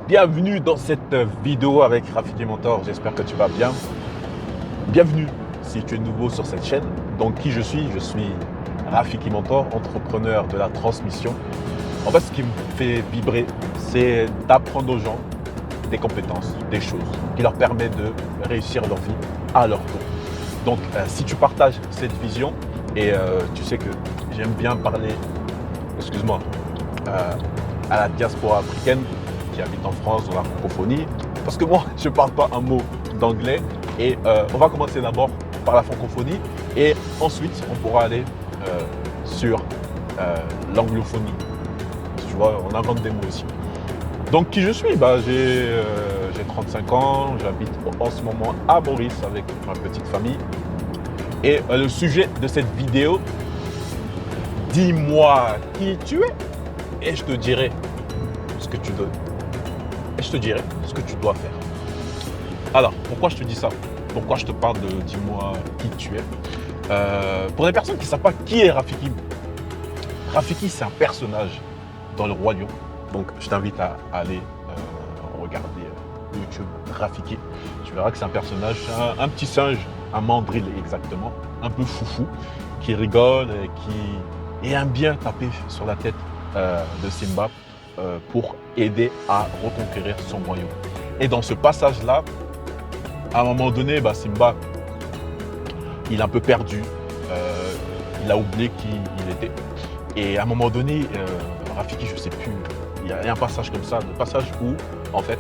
Bienvenue dans cette vidéo avec Rafiki Mentor, j'espère que tu vas bien. Bienvenue si tu es nouveau sur cette chaîne. Donc qui je suis Rafiki Mentor, entrepreneur de la transmission. En fait, ce qui me fait vibrer, c'est d'apprendre aux gens des compétences, des choses qui leur permettent de réussir leur vie à leur tour. Donc si tu partages cette vision, et tu sais que j'aime bien parler, excuse-moi, à la diaspora africaine qui habite en France, dans la francophonie, parce que moi, je ne parle pas un mot d'anglais. Et on va commencer d'abord par la francophonie et ensuite, on pourra aller sur l'anglophonie. Tu vois, on invente des mots aussi. Donc, qui je suis? J'ai 35 ans, j'habite en ce moment à Maurice avec ma petite famille. Et le sujet de cette vidéo, dis-moi qui tu es et je te dirai ce que tu dois. Et je te dirai ce que tu dois faire. Alors, pourquoi je te dis ça? Pourquoi je te parle de dis-moi qui tu es? Pour les personnes qui ne savent pas qui est Rafiki, Rafiki, c'est un personnage dans le royaume. Donc, je t'invite à aller regarder YouTube Rafiki. Tu verras que c'est un personnage, un petit singe, un mandrill exactement, un peu foufou, qui rigole et qui aime bien taper sur la tête de Simba pour aider à reconquérir son royaume. Et dans ce passage-là, à un moment donné, Simba, il est un peu perdu, il a oublié qui il était. Et à un moment donné, Rafiki, je ne sais plus, il y a un passage comme ça, le passage où, en fait,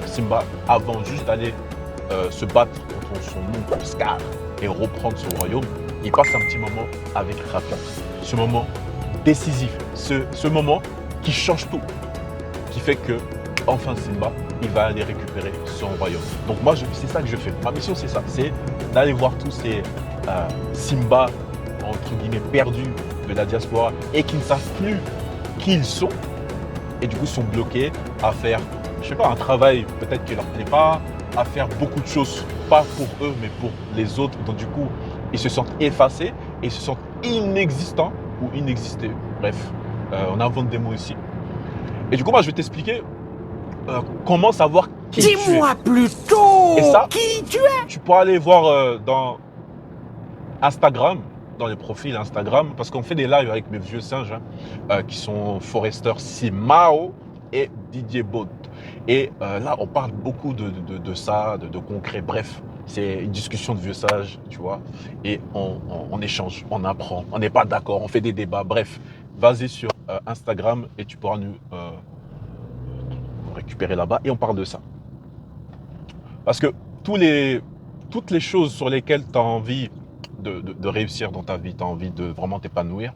Simba, avant juste d'aller se battre contre son oncle Scar et reprendre son royaume, il passe un petit moment avec Rafiki. Ce moment décisif, ce moment qui change tout, qui fait que, enfin Simba, il va aller récupérer son royaume. Donc moi, c'est ça que je fais. Ma mission, c'est ça, c'est d'aller voir tous ces Simba, entre guillemets, perdus de la diaspora et qui ne savent plus qui ils sont et du coup sont bloqués à faire, je sais pas, un travail peut-être qui leur plaît pas, à faire beaucoup de choses, pas pour eux, mais pour les autres. Donc du coup, ils se sentent effacés et ils se sentent inexistants ou inexistés. Bref, on invente des mots ici. Et du coup, moi, je vais t'expliquer comment savoir qui tu es. Dis-moi plutôt Et ça, qui tu es. tu pourras aller voir dans Instagram, dans les profils Instagram, parce qu'on fait des lives avec mes vieux singes qui sont Forester Simao et Didier Baud. Et là, on parle beaucoup de ça, de concret. Bref, c'est une discussion de vieux sages, tu vois. Et on échange, on apprend, on n'est pas d'accord, on fait des débats. Bref, vas-y sur Instagram et tu pourras nous récupérer là-bas et on parle de ça. Parce que toutes les choses sur lesquelles tu as envie de réussir dans ta vie, tu as envie de vraiment t'épanouir,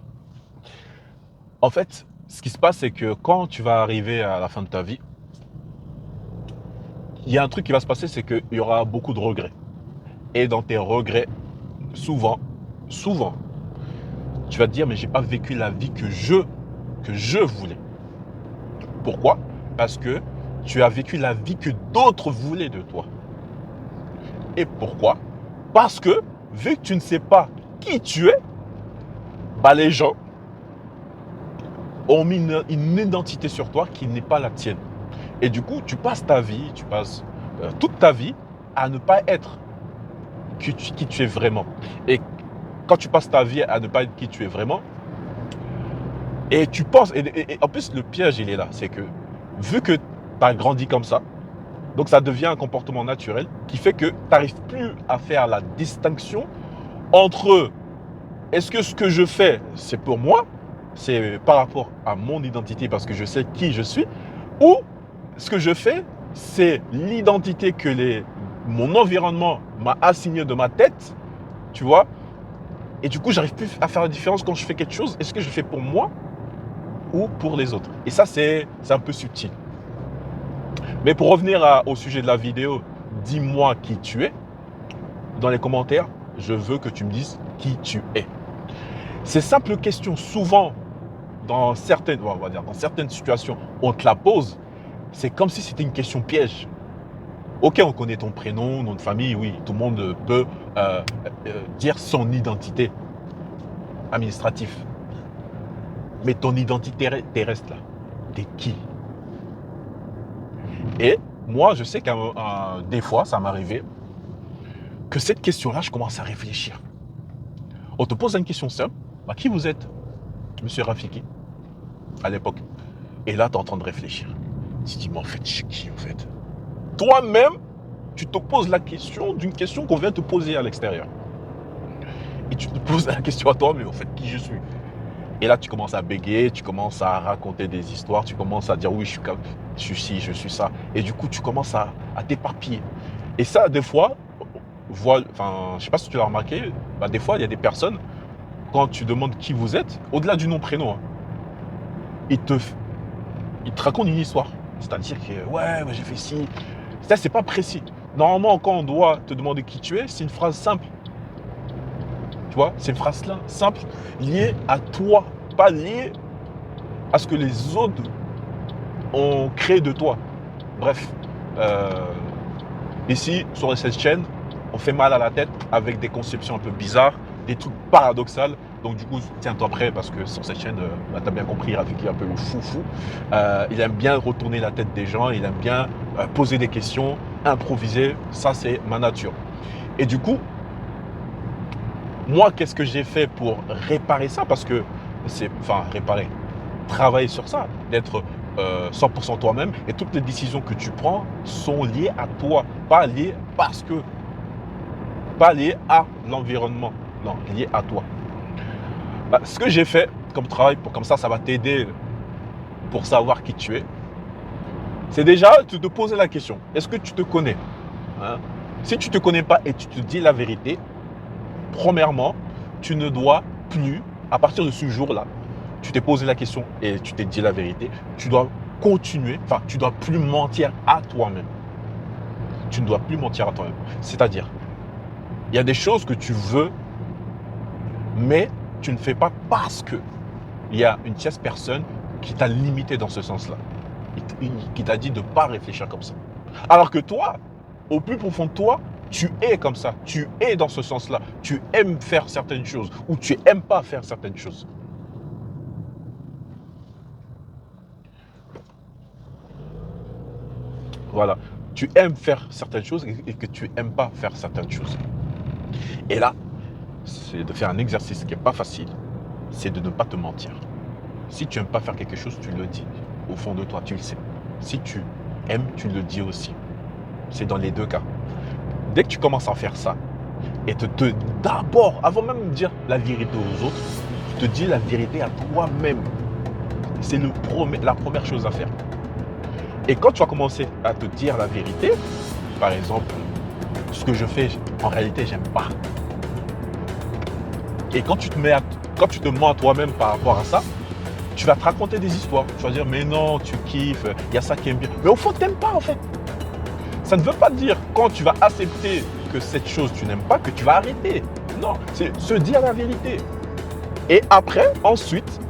en fait, ce qui se passe, c'est que quand tu vas arriver à la fin de ta vie, il y a un truc qui va se passer, c'est qu'il y aura beaucoup de regrets. Et dans tes regrets, souvent, tu vas te dire, mais j'ai pas vécu la vie que je voulais. Pourquoi? Parce que tu as vécu la vie que d'autres voulaient de toi. Et pourquoi? Parce que, vu que tu ne sais pas qui tu es, les gens ont mis une identité sur toi qui n'est pas la tienne. Et du coup, tu passes ta vie, toute ta vie à ne pas être qui tu es vraiment. Et quand tu passes ta vie à ne pas être qui tu es vraiment, et tu penses, et en plus le piège il est là, c'est que vu que tu as grandi comme ça, donc ça devient un comportement naturel qui fait que tu n'arrives plus à faire la distinction entre est-ce que ce que je fais c'est pour moi, c'est par rapport à mon identité parce que je sais qui je suis, ou ce que je fais c'est l'identité que mon environnement m'a assigné de ma tête, tu vois, et du coup j'arrive plus à faire la différence quand je fais quelque chose, est-ce que je fais pour moi ou pour les autres. Et ça c'est un peu subtil. Mais pour revenir au sujet de la vidéo, dis-moi qui tu es. Dans les commentaires, je veux que tu me dises qui tu es. Ces simples questions, souvent, dans certaines situations, on te la pose, c'est comme si c'était une question piège. Ok, on connaît ton prénom, nom de famille, oui, tout le monde peut dire son identité administrative. Mais ton identité terrestre, là, t'es qui? Et moi, je sais des fois, ça m'arrivait que cette question-là, je commence à réfléchir. On te pose une question simple. Bah, qui vous êtes, monsieur Rafiki, à l'époque? Et là, tu es en train de réfléchir. Tu te dis, mais en fait, je suis qui, en fait? Toi-même, tu te poses la question d'une question qu'on vient te poser à l'extérieur. Et tu te poses la question à toi, mais en fait, qui je suis? Et là, tu commences à bégayer, tu commences à raconter des histoires, tu commences à dire, oui, je suis ci, je suis ça. Et du coup, tu commences à t'éparpiller. Et ça, des fois, je ne sais pas si tu l'as remarqué, bah, des fois, il y a des personnes, quand tu demandes qui vous êtes, au-delà du nom-prénom, hein, ils te racontent une histoire. C'est-à-dire que, ouais, j'ai fait ci. Ça, c'est pas précis. Normalement, quand on doit te demander qui tu es, c'est une phrase simple. Tu vois, c'est une phrase simple, liée à toi, pas liée à ce que les autres ont créé de toi. Bref, ici, sur cette chaîne, on fait mal à la tête avec des conceptions un peu bizarres, des trucs paradoxaux. Donc du coup, tiens-toi prêt parce que sur cette chaîne, tu as bien compris, Rafiki est un peu le foufou. Il aime bien retourner la tête des gens, il aime bien poser des questions, improviser. Ça, c'est ma nature. Et du coup, moi, qu'est-ce que j'ai fait pour réparer ça? Parce que travailler sur ça, d'être 100% toi-même, et toutes les décisions que tu prends sont liées à toi, pas liées à l'environnement, non, liées à toi. Bah, ce que j'ai fait comme travail, comme ça va t'aider pour savoir qui tu es, c'est déjà de te poser la question, est-ce que tu te connais, hein? Si tu ne te connais pas et tu te dis la vérité, premièrement, tu ne dois plus, à partir de ce jour-là, tu t'es posé la question et tu t'es dit la vérité, tu dois continuer, tu dois plus mentir à toi-même. Tu ne dois plus mentir à toi-même. C'est-à-dire, il y a des choses que tu veux, mais tu ne fais pas parce que il y a une tierce personne qui t'a limité dans ce sens-là, qui t'a dit de ne pas réfléchir comme ça. Alors que toi, au plus profond de toi, tu es comme ça, tu es dans ce sens-là, tu aimes faire certaines choses ou tu n'aimes pas faire certaines choses. Voilà, tu aimes faire certaines choses et que tu n'aimes pas faire certaines choses. Et là, c'est de faire un exercice qui n'est pas facile, c'est de ne pas te mentir. Si tu n'aimes pas faire quelque chose, tu le dis. Au fond de toi, tu le sais. Si tu aimes, tu le dis aussi. C'est dans les deux cas. Dès que tu commences à faire ça, et d'abord, avant même de dire la vérité aux autres, tu te dis la vérité à toi-même. C'est la première chose à faire. Et quand tu vas commencer à te dire la vérité, par exemple, ce que je fais, en réalité, j'aime pas. Et quand tu te mens à toi-même par rapport à ça, tu vas te raconter des histoires. Tu vas dire, mais non, tu kiffes, il y a ça qui aime bien. Mais au fond, tu n'aimes pas en fait. Ça ne veut pas dire quand tu vas accepter que cette chose tu n'aimes pas, que tu vas arrêter. Non, c'est se dire la vérité. Et après, ensuite,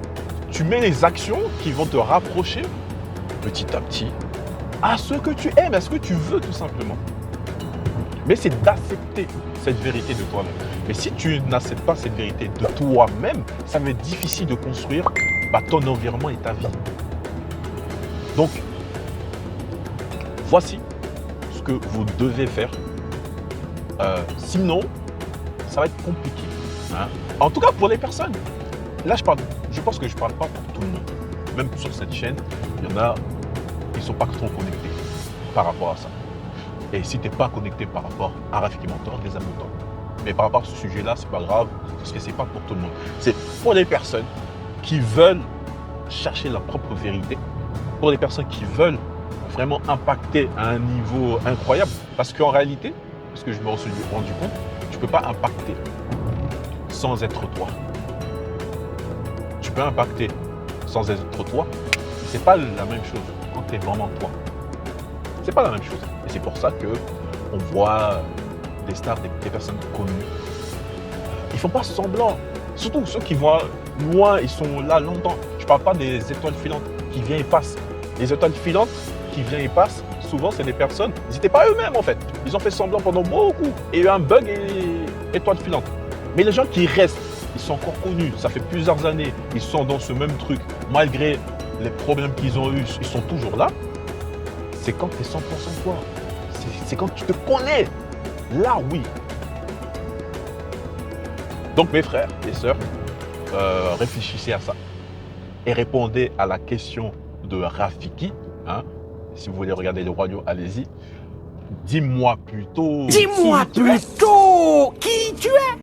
tu mets les actions qui vont te rapprocher petit à petit à ce que tu aimes, à ce que tu veux tout simplement. Mais c'est d'accepter cette vérité de toi-même. Mais si tu n'acceptes pas cette vérité de toi-même, ça va être difficile de construire ton environnement et ta vie. Donc, voici ce que vous devez faire. Sinon, ça va être compliqué. Hein. En tout cas, pour les personnes. Là, je pense que je ne parle pas pour tout le monde. Même sur cette chaîne, il y en a qui ne sont pas trop connectés par rapport à ça. Et si tu n'es pas connecté par rapport à Rafiki Mentor, désabonne-toi. Mais par rapport à ce sujet-là, c'est pas grave, parce que c'est pas pour tout le monde. C'est pour les personnes qui veulent chercher leur propre vérité, pour les personnes qui veulent vraiment impacter à un niveau incroyable. Parce qu'en réalité, parce que je me suis rendu compte, tu ne peux pas impacter sans être toi. Tu peux impacter sans être toi, c'est pas la même chose quand tu es vraiment toi. C'est pas la même chose. Et c'est pour ça qu'on voit des stars, des personnes connues. Ils font pas semblant. Surtout ceux qui vont loin, ils sont là longtemps. Je parle pas des étoiles filantes qui viennent et passent. Les étoiles filantes qui viennent et passent, souvent c'est des personnes, ils n'étaient pas eux-mêmes en fait. Ils ont fait semblant pendant beaucoup. Et il y a eu un bug et étoiles filantes. Mais les gens qui restent, ils sont encore connus. Ça fait plusieurs années. Ils sont dans ce même truc. Malgré les problèmes qu'ils ont eus, ils sont toujours là. c'est quand tu es 100% toi. C'est quand tu te connais. Là, oui. Donc, mes frères et sœurs, réfléchissez à ça et répondez à la question de Rafiki. Hein. Si vous voulez regarder le radio, allez-y. Dis-moi plutôt. Dis-moi plutôt qui tu es.